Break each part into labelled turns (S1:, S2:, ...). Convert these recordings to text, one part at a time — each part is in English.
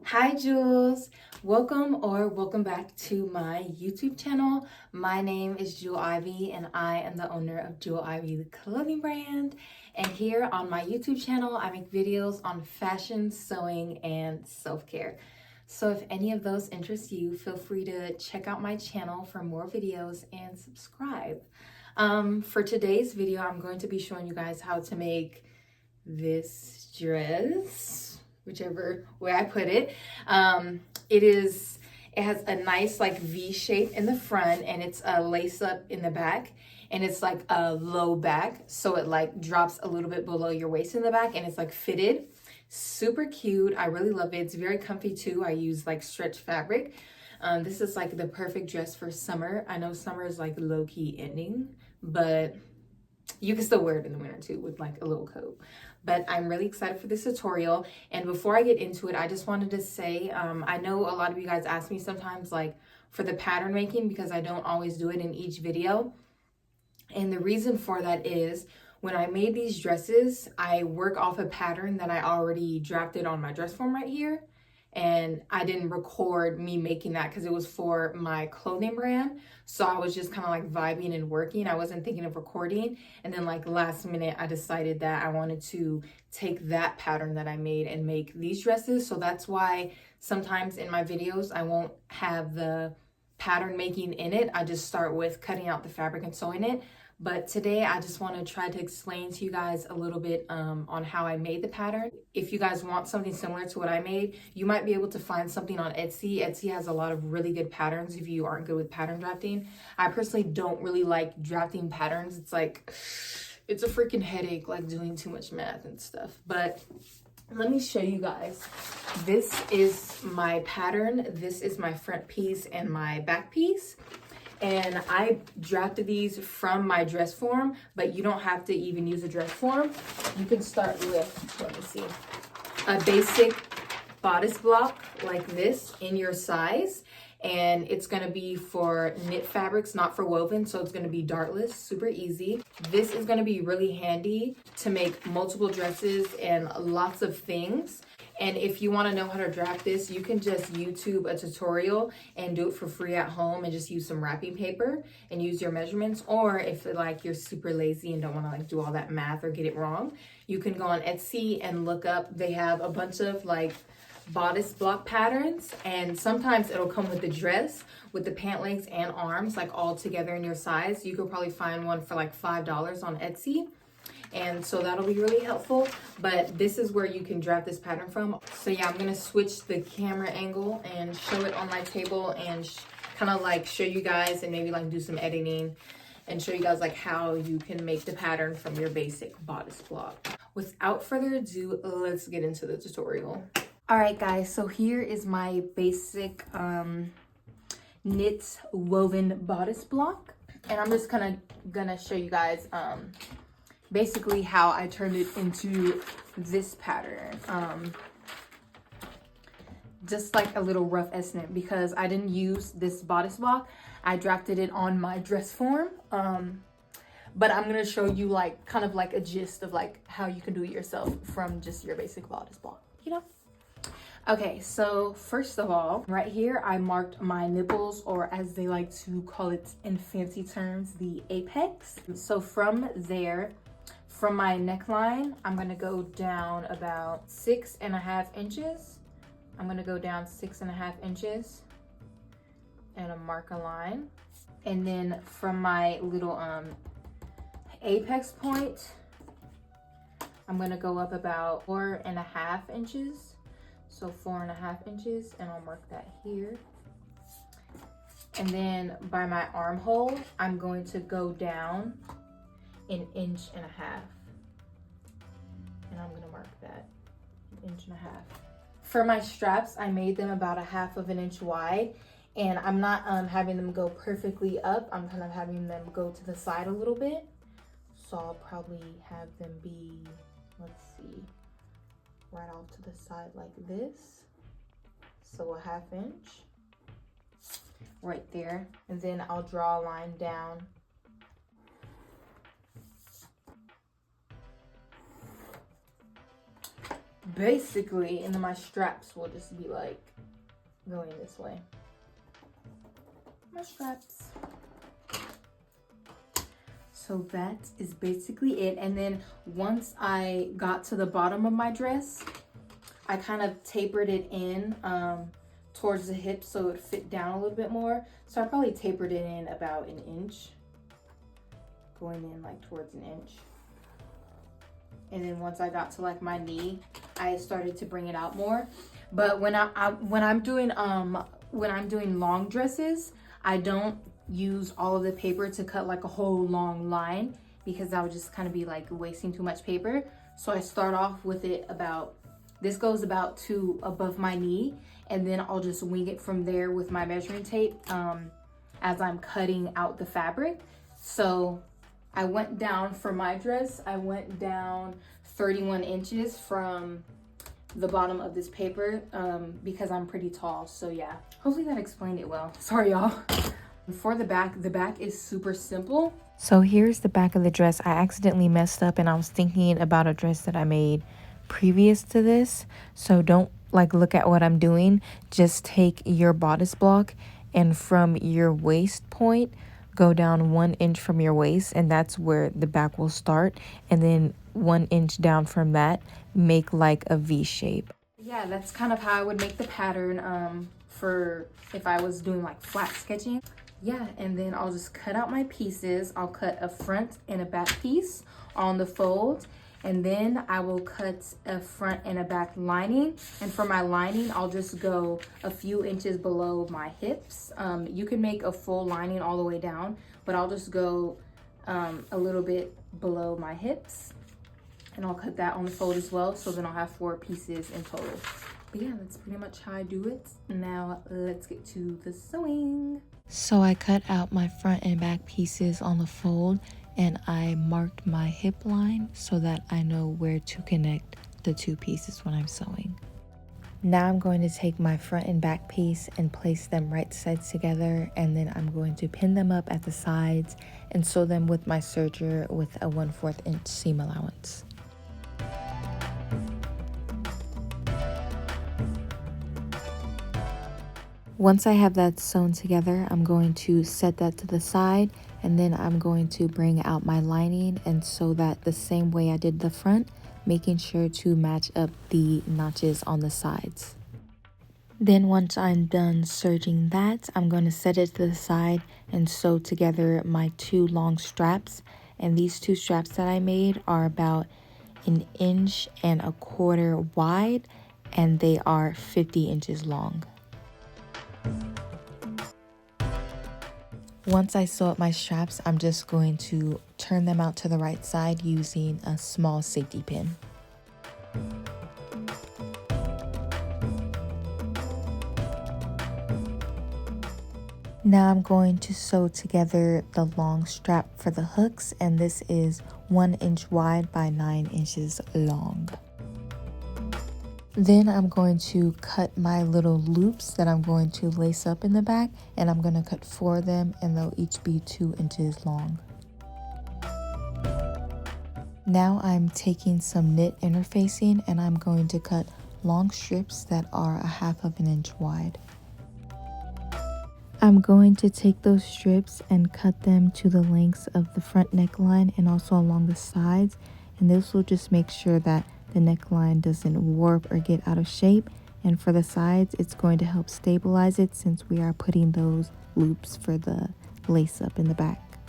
S1: Hi Jules, welcome back to my YouTube channel. My name is Jewel Ivy and I am the owner of Jewel Ivy the clothing brand. And here on my YouTube channel, I make videos on fashion, sewing, and self-care. So if any of those interest you, feel free to check out my channel for more videos and subscribe. For today's video, I'm going to be showing you guys how to make this dress, whichever way I put it. It has a nice like V shape in the front, and it's a lace up in the back, and it's like a low back, so it like drops a little bit below your waist in the back, and it's like fitted. Super cute. I really love it. It's very comfy too. I use like stretch fabric. This is like the perfect dress for summer. I know summer is like low-key ending, but you can still wear it in the winter too with like a little coat. But I'm really excited for this tutorial. And before I get into it, I just wanted to say, I know a lot of you guys ask me sometimes like for the pattern making, because I don't always do it in each video. And the reason for that is when I made these dresses, I work off a pattern that I already drafted on my dress form right here. And I didn't record me making that because it was for my clothing brand. So I was just kind of like vibing and working. I wasn't thinking of recording. And then like last minute, I decided that I wanted to take that pattern that I made and make these dresses. So that's why sometimes in my videos, I won't have the pattern making in it. I just start with cutting out the fabric and sewing it. But today I just want to try to explain to you guys a little bit on how I made the pattern. If you guys want something similar to what I made, you might be able to find something on Etsy. Etsy has a lot of really good patterns if you aren't good with pattern drafting. I personally don't really like drafting patterns. It's like, it's a freaking headache, like doing too much math and stuff. But let me show you guys. This is my pattern. This is my front piece and my back piece. And I drafted these from my dress form, but you don't have to even use a dress form. You can start with, let me see, a basic bodice block like this in your size. And it's gonna be for knit fabrics, not for woven, so it's gonna be dartless, super easy. This is gonna be really handy to make multiple dresses and lots of things. And if you want to know how to draft this, you can just YouTube a tutorial and do it for free at home and just use some wrapping paper and use your measurements. Or if like you're super lazy and don't want to like do all that math or get it wrong, you can go on Etsy and look up. They have a bunch of like bodice block patterns, and sometimes it'll come with the dress with the pant legs and arms like all together in your size. You could probably find one for like $5 on Etsy. And so that'll be really helpful, but this is where you can draft this pattern from. So yeah, I'm gonna switch the camera angle and show it on my table and kind of like show you guys and maybe like do some editing and show you guys like how you can make the pattern from your basic bodice block. Without further ado, let's get into the tutorial. All right guys, so here is my basic knit woven bodice block. And I'm just kind of gonna show you guys basically how I turned it into this pattern. Just like a little rough estimate, because I didn't use this bodice block. I drafted it on my dress form. But I'm gonna show you like kind of like a gist of like how you can do it yourself from just your basic bodice block, you know? Okay, so first of all, right here, I marked my nipples, or as they like to call it in fancy terms, the apex. So from there, from my neckline, I'm gonna go down about 6.5 inches. I'm gonna go down 6.5 inches and a mark a line. And then from my little apex point, I'm gonna go up about 4.5 inches. So 4.5 inches, and I'll mark that here. And then by my armhole, I'm going to go down 1.5 inches. And I'm gonna mark that 1.5 inches. For my straps, I made them about 1/2 inch wide, and I'm not having them go perfectly up. I'm kind of having them go to the side a little bit. So I'll probably have them be, let's see, right off to the side like this. So 1/2 inch right there. And then I'll draw a line down basically, and then my straps will just be like going this way. My straps. So that is basically it. And then once I got to the bottom of my dress, I kind of tapered it in towards the hip so it would fit down a little bit more. So I probably tapered it in about an inch, going in like towards an inch. And then once I got to like my knee, I started to bring it out more. But when I'm doing long dresses, I don't use all of the paper to cut like a whole long line, because that would just kind of be like wasting too much paper. So I start off with it about, this goes about to above my knee, and then I'll just wing it from there with my measuring tape as I'm cutting out the fabric. So I went down for my dress, I went down 31 inches from the bottom of this paper because I'm pretty tall. So yeah, hopefully that explained it well. Sorry y'all. For the back is super simple.
S2: So here's the back of the dress. I accidentally messed up and I was thinking about a dress that I made previous to this. So don't like look at what I'm doing. Just take your bodice block and from your waist point, go down 1 inch from your waist, and that's where the back will start. And then 1 inch down from that, make like a V shape.
S1: Yeah, that's kind of how I would make the pattern for if I was doing like flat sketching. Yeah, and then I'll just cut out my pieces. I'll cut a front and a back piece on the fold, and then I will cut a front and a back lining. And for my lining, I'll just go a few inches below my hips. You can make a full lining all the way down, but I'll just go a little bit below my hips, and I'll cut that on the fold as well. So then I'll have 4 pieces in total. But yeah, that's pretty much how I do it. Now let's get to the sewing.
S2: So I cut out my front and back pieces on the fold, and I marked my hip line so that I know where to connect the 2 pieces when I'm sewing. Now I'm going to take my front and back piece and place them right sides together, and then I'm going to pin them up at the sides and sew them with my serger with a 1/4 inch seam allowance. Once I have that sewn together, I'm going to set that to the side, and then I'm going to bring out my lining and sew that the same way I did the front, making sure to match up the notches on the sides. Then once I'm done serging that, I'm going to set it to the side and sew together my 2 long straps. And these 2 straps that I made are about 1.25 inches wide, and they are 50 inches long. Once I sew up my straps, I'm just going to turn them out to the right side using a small safety pin. Now I'm going to sew together the long strap for the hooks, and this is 1 inch wide by 9 inches long. Then I'm going to cut my little loops that I'm going to lace up in the back, and I'm going to cut 4 of them, and they'll each be 2 inches long. Now I'm taking some knit interfacing, and I'm going to cut long strips that are 1/2 inch wide. I'm going to take those strips and cut them to the lengths of the front neckline and also along the sides, and this will just make sure that the neckline doesn't warp or get out of shape, and for the sides it's going to help stabilize it since we are putting those loops for the lace up in the back.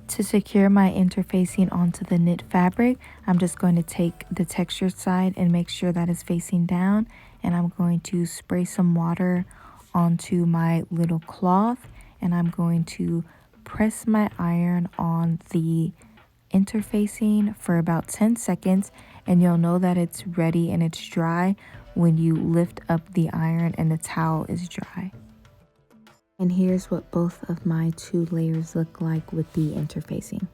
S2: To secure my interfacing onto the knit fabric, I'm just going to take the textured side and make sure that is facing down, and I'm going to spray some water onto my little cloth, and I'm going to press my iron on the interfacing for about 10 seconds, and you'll know that it's ready and it's dry when you lift up the iron and the towel is dry. And here's what both of my 2 layers look like with the interfacing.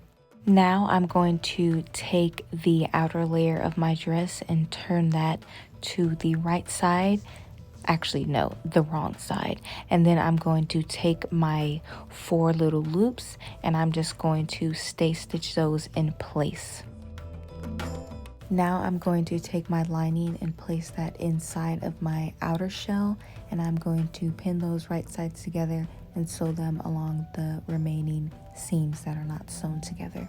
S2: Now I'm going to take the outer layer of my dress and turn that to the right side. Actually, no, the wrong side. And then I'm going to take my 4 little loops and I'm just going to stay stitch those in place. Now I'm going to take my lining and place that inside of my outer shell, and I'm going to pin those right sides together and sew them along the remaining seams that are not sewn together.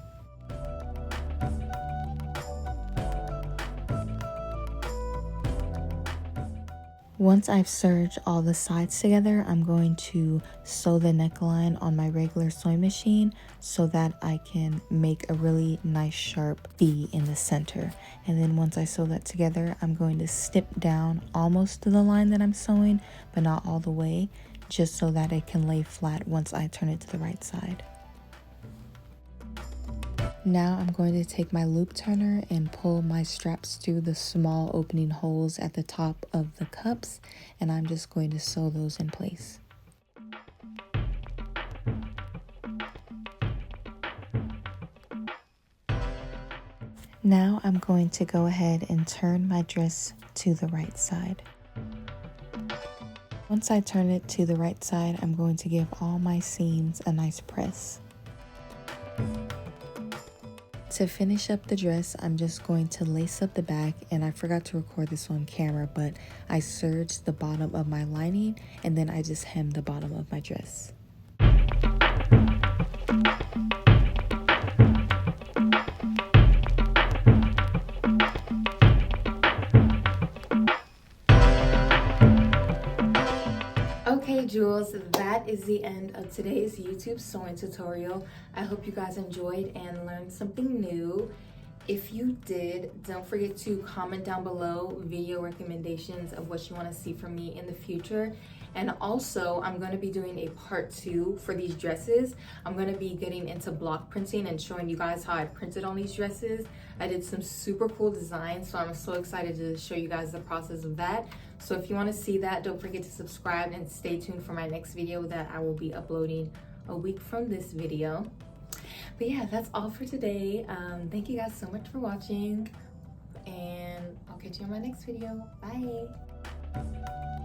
S2: Once I've serged all the sides together, I'm going to sew the neckline on my regular sewing machine so that I can make a really nice sharp V in the center. And then once I sew that together, I'm going to snip down almost to the line that I'm sewing, but not all the way, just so that it can lay flat once I turn it to the right side. Now I'm going to take my loop turner and pull my straps through the small opening holes at the top of the cups, and I'm just going to sew those in place. Now I'm going to go ahead and turn my dress to the right side. Once I turn it to the right side, I'm going to give all my seams a nice press. To finish up the dress, I'm just going to lace up the back, and I forgot to record this on camera, but I serged the bottom of my lining and then I just hemmed the bottom of my dress.
S1: Okay, Jewels, that is the end of today's YouTube sewing tutorial. I hope you guys enjoyed and learned something new. If you did, don't forget to comment down below video recommendations of what you want to see from me in the future. And also, I'm going to be doing a part 2 for these dresses. I'm going to be getting into block printing and showing you guys how I printed on these dresses. I did some super cool designs, so I'm so excited to show you guys the process of that. So if you want to see that, don't forget to subscribe and stay tuned for my next video that I will be uploading a week from this video. But yeah, that's all for today. Thank you guys so much for watching, and I'll catch you on my next video. Bye.